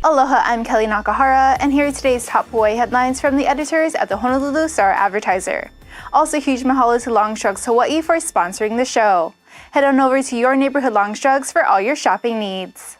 Aloha, I'm Kellie Nakahara, and here are today's top Hawaii headlines from the editors at the Honolulu Star-Advertiser. Also, huge mahalo to Longstrugs Hawaii for sponsoring the show. Head on over to your neighborhood Longstrugs for all your shopping needs.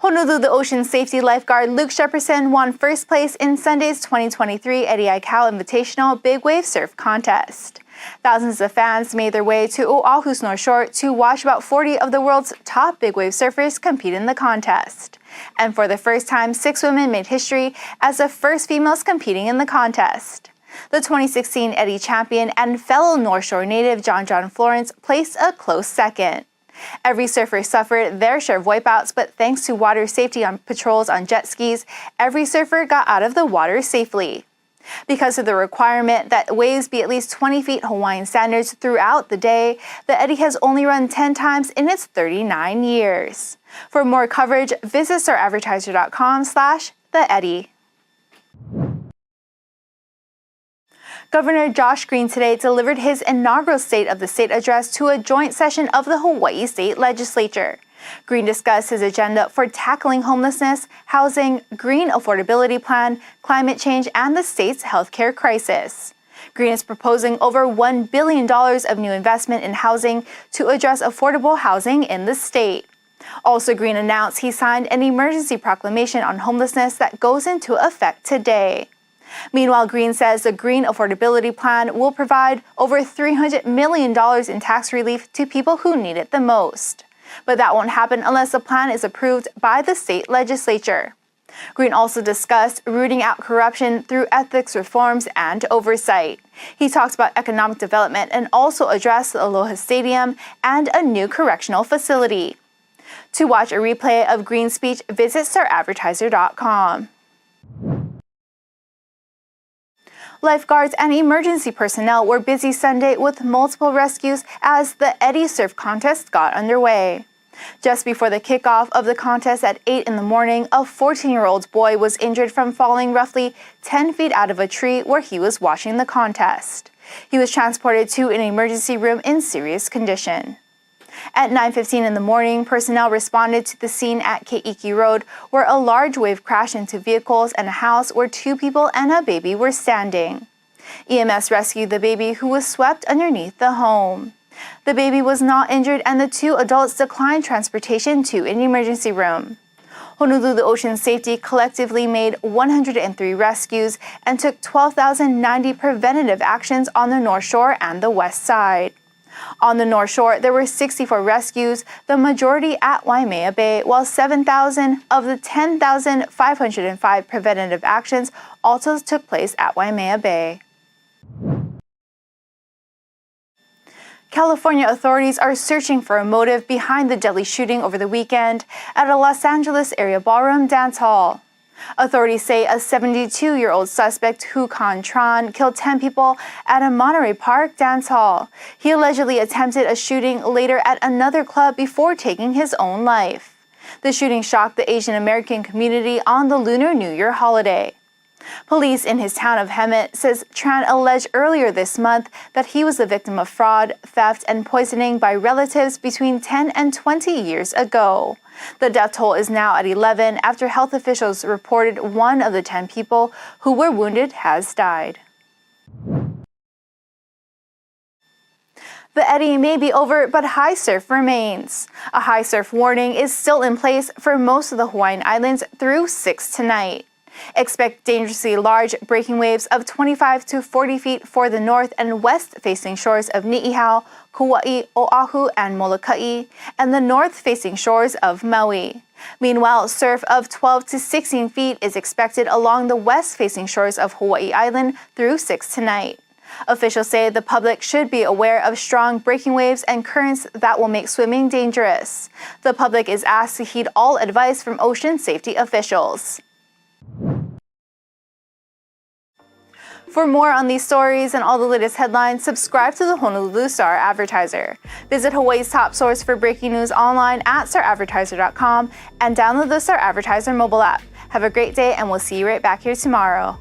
Honolulu Ocean Safety Lifeguard Luke Shepardson won first place in Sunday's 2023 Eddie Aikau Invitational Big Wave Surf Contest. Thousands of fans made their way to Oahu's North Shore to watch about 40 of the world's top big wave surfers compete in the contest. And for the first time, 6 women made history as the first females competing in the contest. The 2016 Eddie champion and fellow North Shore native John Florence placed a close second. Every surfer suffered their share of wipeouts, but thanks to water safety on patrols on jet skis, every surfer got out of the water safely. Because of the requirement that waves be at least 20 feet Hawaiian standards throughout the day, the Eddie has only run 10 times in its 39 years. For more coverage, visit staradvertiser.com/the Eddie. Governor Josh Green today delivered his inaugural State of the State address to a joint session of the Hawaii State Legislature. Green discussed his agenda for tackling homelessness, housing, green affordability plan, climate change, and the state's healthcare crisis. Green is proposing over $1 billion of new investment in housing to address affordable housing in the state. Also, Green announced he signed an emergency proclamation on homelessness that goes into effect today. Meanwhile, Green says the Green Affordability Plan will provide over $300 million in tax relief to people who need it the most. But that won't happen unless the plan is approved by the state legislature. Green also discussed rooting out corruption through ethics reforms and oversight. He talked about economic development and also addressed the Aloha Stadium and a new correctional facility. To watch a replay of Green's speech, visit staradvertiser.com. Lifeguards and emergency personnel were busy Sunday with multiple rescues as the Eddie Surf Contest got underway. Just before the kickoff of the contest at 8 in the morning, a 14-year-old boy was injured from falling roughly 10 feet out of a tree where he was watching the contest. He was transported to an emergency room in serious condition. At 9:15 in the morning, personnel responded to the scene at Keiki Road, where a large wave crashed into vehicles and a house where 2 people and a baby were standing. EMS rescued the baby, who was swept underneath the home. The baby was not injured, and the 2 adults declined transportation to an emergency room. Honolulu Ocean Safety collectively made 103 rescues and took 12,090 preventative actions on the North Shore and the West Side. On the North Shore, there were 64 rescues, the majority at Waimea Bay, while 7,000 of the 10,505 preventative actions also took place at Waimea Bay. California authorities are searching for a motive behind the deadly shooting over the weekend at a Los Angeles area ballroom dance hall. Authorities say a 72-year-old suspect, Hukan Tran, killed 10 people at a Monterey Park dance hall. He allegedly attempted a shooting later at another club before taking his own life. The shooting shocked the Asian American community on the Lunar New Year holiday. Police in his town of Hemet says Tran alleged earlier this month that he was the victim of fraud, theft, and poisoning by relatives between 10 and 20 years ago. The death toll is now at 11 after health officials reported 1 of the 10 people who were wounded has died. The Eddie may be over, but high surf remains. A high surf warning is still in place for most of the Hawaiian Islands through 6 tonight. Expect dangerously large breaking waves of 25 to 40 feet for the north and west-facing shores of Ni'ihau, Kauai, Oahu, and Molokai, and the north-facing shores of Maui. Meanwhile, surf of 12 to 16 feet is expected along the west-facing shores of Hawaii Island through 6 tonight. Officials say the public should be aware of strong breaking waves and currents that will make swimming dangerous. The public is asked to heed all advice from ocean safety officials. For more on these stories and all the latest headlines, subscribe to the Honolulu Star-Advertiser. Visit Hawaii's top source for breaking news online at staradvertiser.com and download the Star-Advertiser mobile app. Have a great day, and we'll see you right back here tomorrow.